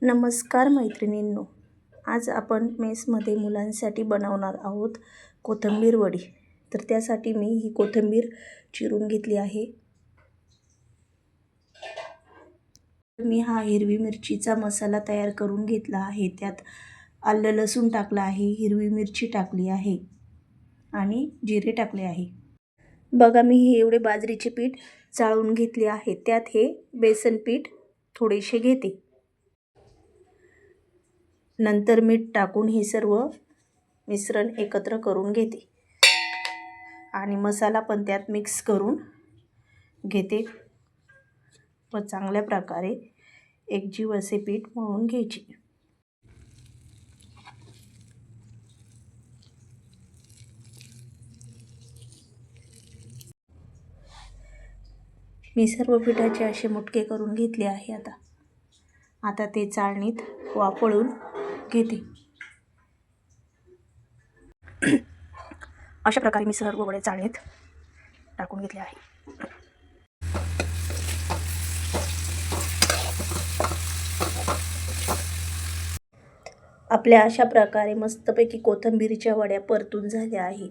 नमस्कार मैत्रिणींनो, आज आपण मेसमध्ये मुलांसाठी बनवणार आहोत कोथिंबीर वडी. तर त्यासाठी मी ही कोथिंबीर चिरून घेतली आहे. मी हा हिरवी मिरचीचा मसाला तयार करून घेतला आहे. त्यात आलं लसूण टाकलं आहे, हिरवी मिरची टाकली आहे आणि जिरे टाकले आहे. बघा, मी हे एवढे बाजरीचे पीठ चाळून घेतले आहे. त्यात हे बेसन पीठ थोडेसे घेते. नंतर मीठ टाकून हे सर्व मिश्रण एकत्र करून घेते आणि मसाला पण त्यात मिक्स करून घेते व चांगल्या प्रकारे एकजीव असे पीठ मळून घ्यायचे. मी सर्व पिठाचे असे मुटके करून घेतले आहे. आता ते चाळणीत वाफळून घेते. अशा प्रकारे मी सर्व वडे चाळणीत टाकून घेतले आहे. आपल्या अशा प्रकारे मस्तपैकी कोथिंबीरच्या वड्या परतून झाल्या आहे.